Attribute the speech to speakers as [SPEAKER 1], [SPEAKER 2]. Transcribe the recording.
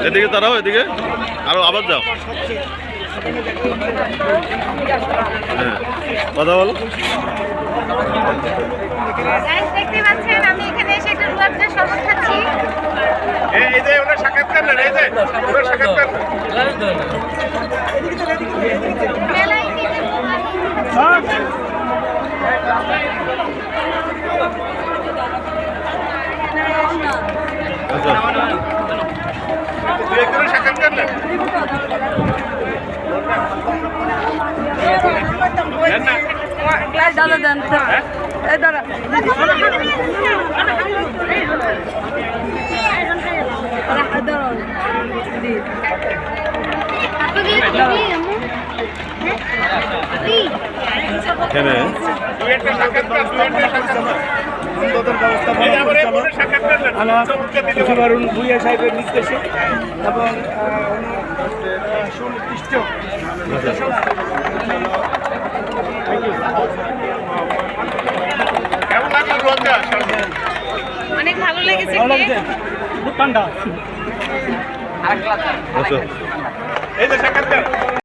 [SPEAKER 1] এদিকে তারাও, এদিকে আরো আবার যাও। হ্যাঁ, কথা বলো।
[SPEAKER 2] দেখতে পাচ্ছেন আমি এখানে এসে একটা রুয়াবজা শরবত খাচ্ছি।
[SPEAKER 3] এই যে ওনার সাক্ষাৎকার নেন, এই যে ওনার সাক্ষাৎকার
[SPEAKER 2] মেলায় কিনে
[SPEAKER 1] আচ্ছা,
[SPEAKER 3] দুই একজনের সাক্ষাৎকার নেন।
[SPEAKER 4] ক্লাস দাদা দেন তো এই দাদা
[SPEAKER 1] এখানে
[SPEAKER 3] দুই একটা সাক্ষাৎকার, দুই একটা সাক্ষাৎকার। এই যে আমার এই বোনের সাক্ষাৎকার নেন। চমৎকার দিতে পারবেন।
[SPEAKER 5] অরুণ ভূঁইয়া সাহেবের নির্দেশে এবং সুনির্দিষ্ট
[SPEAKER 3] কেমন লাগলো রোজা?
[SPEAKER 2] অনেক ভালো লেগেছে।
[SPEAKER 5] খুব ঠান্ডা।
[SPEAKER 1] আচ্ছা।
[SPEAKER 3] এই যে সাক্ষাৎকার